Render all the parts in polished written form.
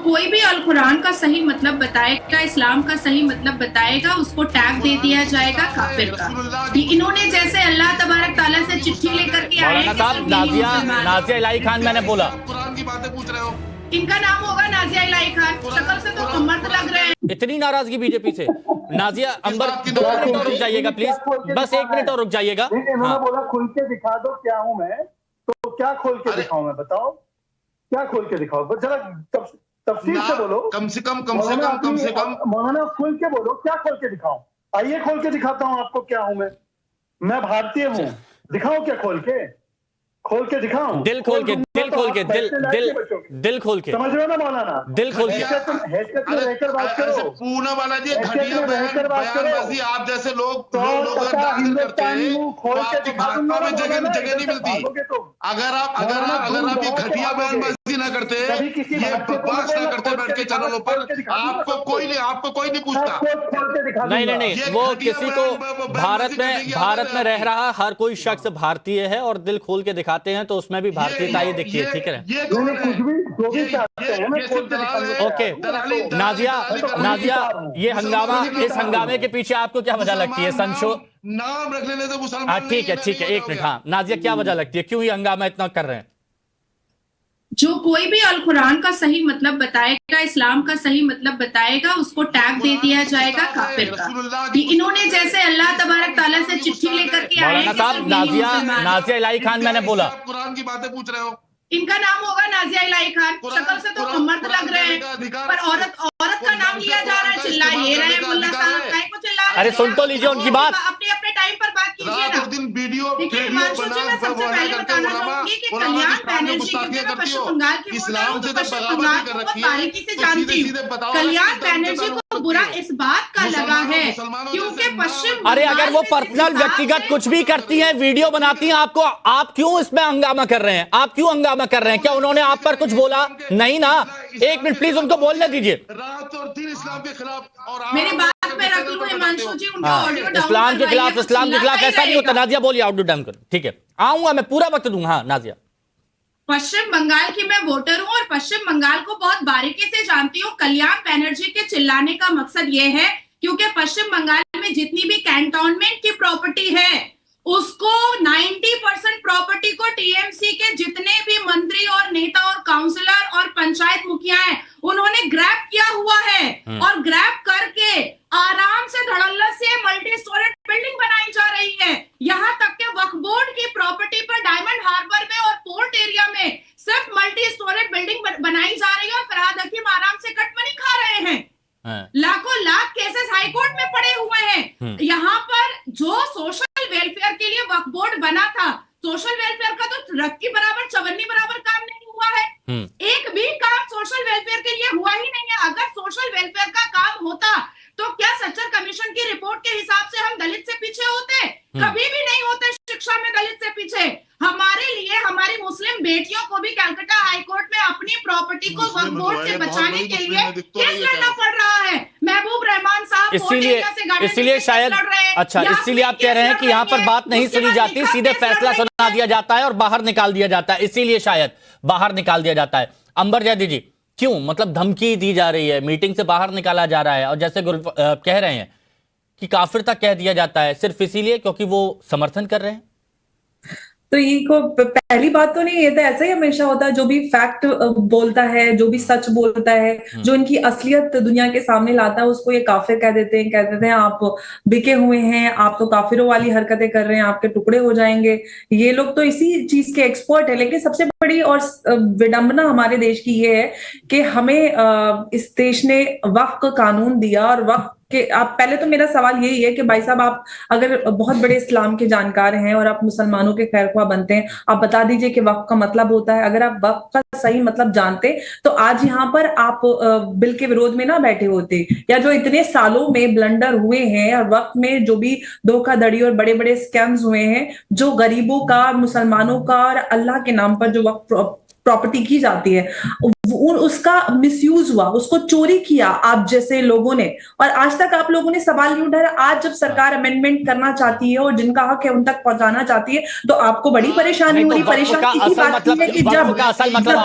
कोई भी अल कुरान का सही मतलब बताएगा, इस्लाम का सही मतलब बताएगा, उसको टैग दे दिया जाएगा काफिर का। इन्होंने जैसे अल्लाह तबारक ताला से चिट्ठी लेकर के आए मौलाना साहब, नाजिया इलाही खान मैंने बोला, कुरान की बातें पूछ रहे हो। इनका नाम होगा नाजिया इलाही खान, शक्ल से तो मर्द लग रहे हैं। इतनी नाराजगी बीजेपी से। नाजिया अंबर 2 मिनट और रुक जाइएगा प्लीज, बस 1 मिनट और रुक जाइएगा। इन्होंने बोला खुल के दिखा दो क्या हूं मैं, तो क्या खोल के दिखाऊं मैं, बताओ क्या खोल के दिखाओ, जरा तफसील से बोलो। कम से कम मौलाना खुल के बोलो, क्या खोल के दिखाऊं? आइए खोल के दिखाता हूं आपको क्या हूं मैं भारतीय हूं, दिखाऊं क्या खोल के दिखाऊं? दिल खोल के, दिल खोल के, दिल खोल के, समझ रहे हो ना मौलाना? दिल खोल के। हैसियत में रहकर बात करो। पूना बालाजी, घटिया बयानबाजी आप जैसे लोग करते हैं, तो आपको भाजपा में जगह नहीं मिलती। अगर आप ये घटिया बयानबाजी ना करते, ये बकवास ना करते बैठ के चैनलों पर, आपको कोई नहीं पूछता। नहीं, वो किसी को भारत में रह रहा हर कोई शख्स भारतीय है और दिल खोल के दिखाते हैं तो उसमें भी भारतीयता ही दिखती है। ठीक है, ओके। नाजिया, ये हंगामा, इस हंगामे के पीछे आपको क्या वजह लगती है? नाम रख लेने से मुसलमान। ठीक है, 1 मिनट। हाँ नाजिया, क्या वजह लगती है, क्यों ये हंगामा इतना कर रहे हैं? जो कोई भी अल कुरान का सही मतलब बताएगा, इस्लाम का सही मतलब बताएगा, उसको टैग दे दिया जाएगा काफिर का। इन्होंने जैसे अल्लाह तबारक ताला से चिट्ठी लेकर के आए। मौलाना साहब, नाजिया इलाही खान मैंने बोला, कुरान की बातें पूछ रहे हो। इनका नाम होगा नाजिया इलाही खान, शक्ल से तो मर्द लग रहे हैं, पर औरत का नाम लिया जा रहा है। चिल्ला ये रहे मुल्ला साहब, काहे को चिल्ला रहे हैं? अरे सुन तो लीजिए उनकी बात। अपने टाइम पर बात कीजिए ना। देखिए हिमांशु जी, मैं सबसे पहले बताना चाहूंगी कि कल्याण बैनर्जी, क्योंकि मैं पश्चिम बंगाल की वोटर हूं, तो पश्चिम बंगाल को बहुत बारीकी से जानती हूँ। कल्याण बैनर्जी को बुरा इस बात का लगा है क्योंकि पश्चिम, अरे अगर वो पर्सनल व्यक्तिगत कुछ भी करती हैं, वीडियो बनाती हैं, आप क्यों इसमें हंगामा कर रहे हैं? आप क्यों हंगामा कर रहे हैं? क्या उन्होंने आप पर कुछ बोला? नहीं ना। 1 मिनट प्लीज उनको बोलने दीजिए। रात और दिन इस्लाम के खिलाफ, और मेरी बात में रख लूं हिमांशु जी, उनका ऑडियो डाउन इस्लाम के खिलाफ ऐसा नहीं होता। नाजिया बोलिए, ऑडियो डाउन करो। ठीक है, आऊंगा मैं, पूरा वक्त दूंगा। हाँ नाजिया, पश्चिम बंगाल की मैं वोटर हूं और पश्चिम बंगाल को बहुत बारीकी से जानती हूँ। कल्याण बैनर्जी के चिल्लाने का मकसद ये है क्योंकि पश्चिम बंगाल में जितनी भी कैंटोनमेंट की प्रॉपर्टी है उसको 90% प्रॉपर्टी को टीएमसी के जितने भी मंत्री और नेता और काउंसलर और पंचायत मुखिया हैं उन्होंने ग्रैब किया हुआ है, और ग्रैब करके आराम से धड़ल्ला से मल्टी स्टोरेज बिल्डिंग बनाई जा रही है। यहाँ तक के वक्फ बोर्ड की प्रॉपर्टी पर डायमंड हार्बर में और पोर्ट एरिया में सिर्फ मल्टी स्टोरेज बिल्डिंग बनाई जा रही है और फरहाद हकीम आराम से कटमनी खा रहे हैं। लाखों लाख केसेस हाईकोर्ट में पड़े हुए हैं। यहाँ पर जो सोशल वेलफेयर के लिए वक्फ बोर्ड बना था, सोशल वेलफेयर का तो रख के बराबर चवन्नी बराबर काम नहीं हुआ है। एक भी काम सोशल वेलफेयर के लिए हुआ ही नहीं है। अगर सोशल वेलफेयर का काम होता तो क्या सच्चर कमीशन की रिपोर्ट के हिसाब से हम दलित से पीछे होते? कभी भी नहीं होते। शिक्षा में दलित से पीछे, हमारे लिए हमारी मुस्लिम बेटियों को भी कलकत्ता हाईकोर्ट में अपनी प्रॉपर्टी को वक्फ बोर्ड से बचाने के लिए केस लड़ना पड़ रहा है। महबूब रहमान साहब इसीलिए शायद, अच्छा इसीलिए आप कह रहे हैं कि यहाँ पर बात नहीं सुनी जाती, सीधे फैसला सुना दिया जाता है और बाहर निकाल दिया जाता है, इसीलिए शायद बाहर निकाल दिया जाता है। अंबर जयदी जी, क्यों, मतलब धमकी दी जा रही है, मीटिंग से बाहर निकाला जा रहा है, और जैसे कह रहे हैं कि काफिर तक कह दिया जाता है सिर्फ इसीलिए क्योंकि वो समर्थन कर रहे हैं? तो ये को पहली बात तो नहीं, ये तो ऐसा ही हमेशा होता है। जो भी फैक्ट बोलता है, जो भी सच बोलता है, जो इनकी असलियत दुनिया के सामने लाता है, उसको ये काफिर कह देते हैं आप बिके हुए हैं, आप तो काफिरों वाली हरकतें कर रहे हैं, आपके टुकड़े हो जाएंगे। ये लोग तो इसी चीज के एक्सपर्ट है। लेकिन सबसे बड़ी और विडंबना हमारे देश की ये है कि हमें इस देश ने वक्फ का कानून दिया, और वक्फ कि आप, पहले तो मेरा सवाल यही है कि भाई साहब, आप अगर बहुत बड़े इस्लाम के जानकार हैं और आप मुसलमानों के खैरख्वाह बनते हैं, आप बता दीजिए कि वक्फ का मतलब होता है। अगर आप वक्फ का सही मतलब जानते तो आज यहाँ पर आप बिल के विरोध में ना बैठे होते, या जो इतने सालों में ब्लंडर हुए हैं और वक्फ में जो भी धोखाधड़ी और बड़े बड़े स्कैम्स हुए हैं, जो गरीबों का, मुसलमानों का और अल्लाह के नाम पर जो वक्फ प्रॉपर्टी की जाती है, उसका मिसयूज हुआ, उसको चोरी किया आप जैसे लोगों ने, और आज तक आप लोगों ने सवाल नहीं उठाया। आज जब सरकार अमेंडमेंट करना चाहती है और जिनका हक है उन तक पहुंचाना चाहती है, तो आपको बड़ी परेशानी हो रही। परेशानी की बात है कि जब असल मतलब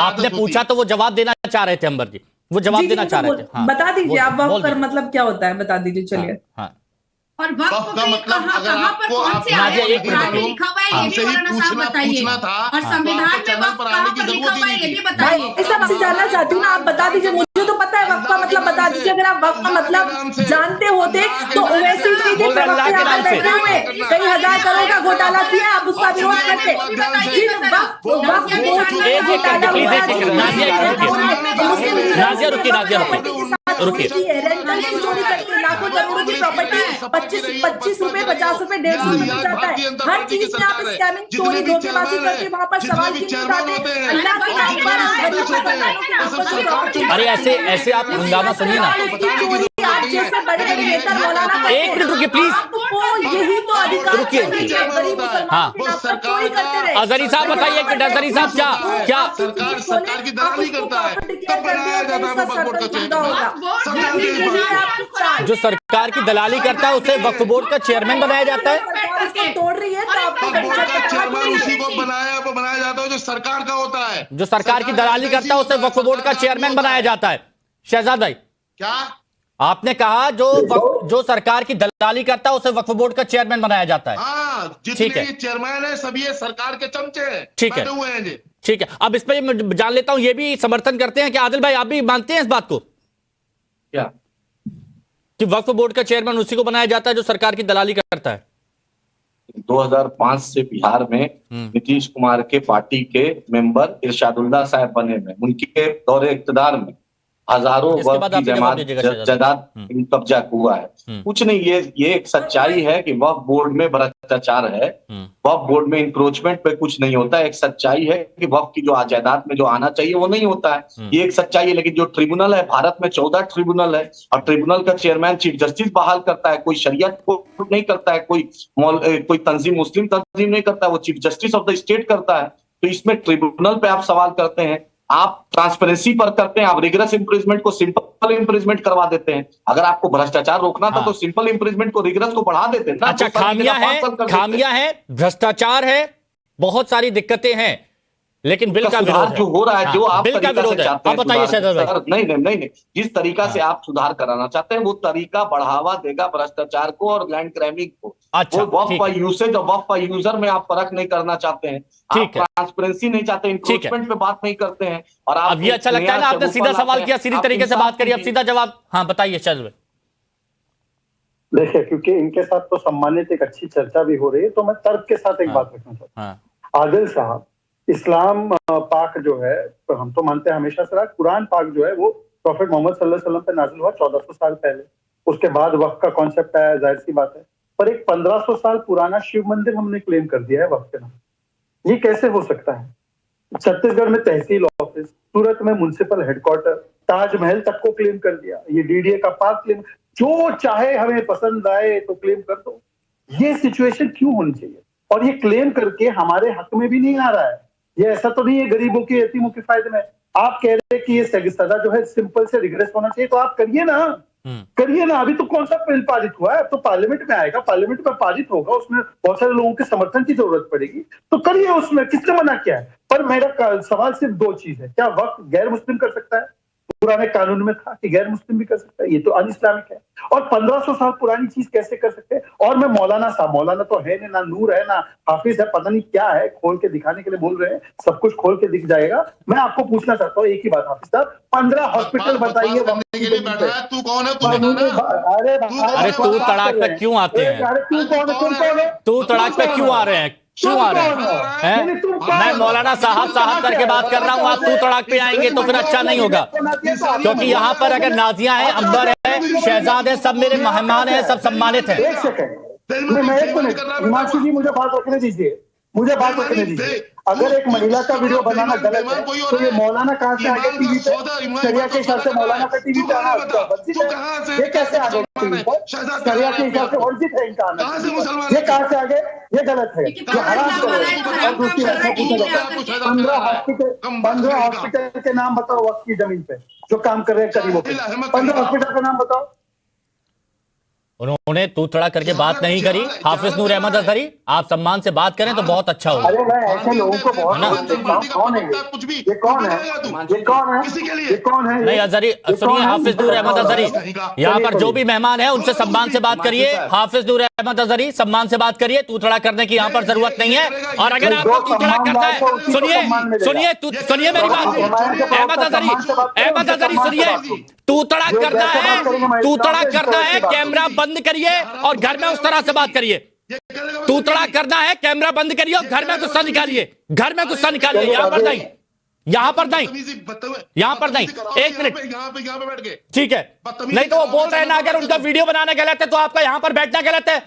आपने पूछा तो वो जवाब देना चाह रहे थे अंबर जी, वो जवाब देना चाह रहे थे। बता दीजिए आप वक्त पर मतलब क्या होता है, बता दीजिए। चलिए। और वक्त का मतलब कहाँ पर कौन से आयत में लिखा हुआ है ये भी मौलाना साहब बताइए, और संविधान में वक्त कहाँ पर लिखा हुआ है ये भी बताइए। ऐसा मैं जानना चाहती हूँ ना, आप बता दीजिए। मुझे तो पता है वक्त का मतलब, बता दीजिए। अगर आप वक्त का मतलब जानते होते तो वैसे ही कई हजार करोड़ का घोटाला किया, आप उसका विरोध करते। लाखों करोड़ों की प्रॉपर्टी 25 रुपए 50 रुपए 150 रुपए में जाता है। हर चीज में आप स्कैमिंग, चोरी, धोखेबाजी करके वहां पर सवाल क्यों नहीं उठाते? अल्लाह के नाम पर अरे ऐसे आप हंगामा सुनिए ना। आप जैसे बड़े बड़े नेता मौलाना, एक मिनट रुकिए प्लीज, यही तो अधिकार रुकिए। हाँ अजहरी साहब बताइए, अजहरी साहब क्या सरकार की दलाली करता है तब बनाया जाता है वक्फ बोर्ड का चेयरमैन। जो सरकार की दलाली करता है उसे वक्फ बोर्ड का चेयरमैन बनाया जाता है। तोड़ रही है तो आपको चेयरमैन उसी को बनाया जाता है जो सरकार का होता है। जो सरकार की दलाली करता है उसे वक्फ बोर्ड का चेयरमैन बनाया जाता है। शहजाद भाई क्या आपने कहा, जो सरकार की दलाली करता है उसे वक्फ बोर्ड का चेयरमैन बनाया जाता है। हाँ, जितने चेयरमैन है सभी ये सरकार के चमचे हैं, ठीक है, हुए हैं जी। ठीक है। अब इस पर मैं जान लेता हूं, ये भी समर्थन करते हैं कि आदिल भाई, आप भी मानते हैं इस बात को क्या कि वक्फ बोर्ड का चेयरमैन उसी को बनाया जाता है जो सरकार की दलाली करता है? 2005 से बिहार में नीतीश कुमार के पार्टी के मेंबर इरशादुल्लाह साहब बने हुए, उनके दौरे इक्तदार में हजारों वक्फ की जायदाद कब्जा हुआ है। कुछ नहीं, ये एक सच्चाई है कि वक्फ बोर्ड में भ्रष्टाचार है, वक्फ बोर्ड में इंक्रोचमेंट पे कुछ नहीं होता है। एक सच्चाई है कि वक्फ की जो जायदाद में जो आना चाहिए वो नहीं होता है, ये एक सच्चाई है। लेकिन जो ट्रिब्यूनल है, भारत में 14 ट्रिब्यूनल है, और ट्रिब्यूनल का चेयरमैन चीफ जस्टिस बहाल करता है, कोई शरीयत कोर्ट नहीं करता है, कोई तंजीम, मुस्लिम तंजीम नहीं करता है, वो chief justice of the state करता है। तो इसमें ट्रिब्यूनल पे आप सवाल करते हैं, आप ट्रांसपेरेंसी पर करते हैं, आप रिगरस इम्प्रिजमेंट को सिंपल इम्प्रिजमेंट करवा देते हैं। अगर आपको भ्रष्टाचार रोकना था तो सिंपल इम्प्रिजमेंट को रिगरस को बढ़ा देते हैं। अच्छा, खामियां है, भ्रष्टाचार है, बहुत सारी दिक्कतें हैं, लेकिन बिल का विरोध जो हो रहा है, जो आप बिल का विरोध है। आप बताइए शहजाद भाई। नहीं, जिस तरीका से आप सुधार कराना चाहते हैं वो तरीका बढ़ावा देगा भ्रष्टाचार को और लैंड क्रैमिंग को। अच्छा, वक्फ बाय यूसेज और वक्फ बाय यूजर में आप फर्क नहीं करना चाहते हैं, आप ट्रांसपेरेंसी नहीं चाहते, इंक्रोचमेंट पे बात नहीं करते हैं। और आप अब ये अच्छा लगता है ना, आपने सीधा सवाल किया, सीधी तरीके से बात करी, अब सीधा जवाब। हाँ बताइए शहजाद भाई। देखिए, क्योंकि इनके साथ तो सम्मानित एक अच्छी चर्चा भी हो रही है, तो मैं तर्क के साथ एक बात रखना चाहता हूँ। आदिल साहब, इस्लाम पाक जो है, तो हम तो मानते हैं हमेशा से रहा, कुरान पाक जो है वो प्रॉफेट मोहम्मद सल्लल्लाहु अलैहि वसल्लम पे नाजिल हुआ 1400 साल पहले। उसके बाद वक्फ का कॉन्सेप्ट आया, जाहिर सी बात है। पर एक 1500 साल पुराना शिव मंदिर हमने क्लेम कर दिया है वक्फ के नाम। ये कैसे हो सकता है? छत्तीसगढ़ में तहसील ऑफिस, सूरत में म्युनिसिपल हेडक्वार्टर, ताजमहल तक को क्लेम कर दिया। ये डीडीए का पार्क क्लेम, जो चाहे हमें पसंद आए तो क्लेम कर दो। ये सिचुएशन क्यों होनी चाहिए? और ये क्लेम करके हमारे हक में भी नहीं आ रहा है। ये ऐसा तो नहीं है गरीबों के, यतीमों के फायदे में। आप कह रहे हैं कि ये सजा जो है सिंपल से रिग्रेस होना चाहिए, तो आप करिए ना, करिए ना। अभी तो कौन सा बिल पारित हुआ है? अब तो पार्लियामेंट में आएगा, पार्लियामेंट में पारित होगा, उसमें बहुत सारे लोगों के समर्थन की जरूरत पड़ेगी, तो करिए उसमें, किसने मना किया है? पर मेरा सवाल सिर्फ दो चीज है, क्या वक्त गैर मुस्लिम कर सकता है? पुराने कानून में था कि गैर मुस्लिम भी कर सकता है, ये तो अन इस्लामिक है। और 1500 साल पुरानी चीज कैसे कर सकते हैं? और मैं मौलाना साहब, मौलाना तो है नहीं, ना नूर है, ना हाफिज है, पता नहीं क्या है, खोल के दिखाने के लिए बोल रहे हैं, सब कुछ खोल के दिख जाएगा। मैं आपको पूछना चाहता हूँ एक ही बात, हाफिज साहब, 15 हॉस्पिटल बताइए। तू कौन है? अरे तू तड़ाक पे क्यों आते हैं? तू तड़ाक पे क्यों आ रहे हैं? क्यों आ रहे हैं? मैं मौलाना साहब करके बात कर रहा हूँ, आप तू तड़ाक पे आएंगे तो फिर अच्छा नहीं होगा। क्योंकि यहाँ पर अगर नाजिया है, अंबर है, शहजाद है, सब मेरे मेहमान हैं, सब सम्मानित हैं। एक सेकंड, मैं एक मिनट, हिमांशु जी मुझे बात रखने दीजिए। मुझे बात करने दीजिए। अगर एक महिला का वीडियो बनाना गलत है तो ये मौलाना कहाँ से आगे टीवी पे? शरिया के हिसाब से मौलाना का टीवी पे आना वर्जित है? ये कैसे आगे टीवी पर? शरिया के हिसाब से वर्जित है इनका आना, ये कहाँ से आगे? ये गलत है, ये हराम है। और दूसरी बात पूछा जाता है 15 हॉस्पिटल के नाम बताओ वक्त की जमीन पे जो काम कर रहे हैं गरीबों के, 15 हॉस्पिटल का नाम बताओ। उन्होंने तूतड़ा करके बात नहीं करी। हाफिज नूर अहमद अजहरी, आप सम्मान से बात करें तो बहुत अच्छा होगा। अरे मैं ऐसे लोगों को बहुत कौन है ये कौन है ये कौन है ये कौन है? नहीं अजहरी सुनिए, हाफिज नूर अहमद अजहरी, यहाँ पर जो भी मेहमान है उनसे सम्मान से बात करिए। हाफिज नूर अहमद अजहरी, सम्मान से बात करिए। तूतड़ा करने की यहाँ पर जरूरत नहीं है। और अगर आपको तूतड़ा करता है, सुनिए सुनिए सुनिए मेरी बात, अहमद अजहरी सुनिए, तूतड़ा करना है कैमरा बंद करिए और घर में उस तरह से बात करिए। तूतड़ा करना है कैमरा बंद करिए और घर में गुस्सा निकालिए, घर में गुस्सा निकालिए। यहाँ पर नहीं, यहाँ पर नहीं, यहाँ पर नहीं। एक मिनट, यहाँ पे बैठ गए, ठीक है। नहीं तो वो बोल रहे हैं ना, अगर उनका वीडियो बनाना गलत है तो आपका यहाँ पर बैठना गलत है।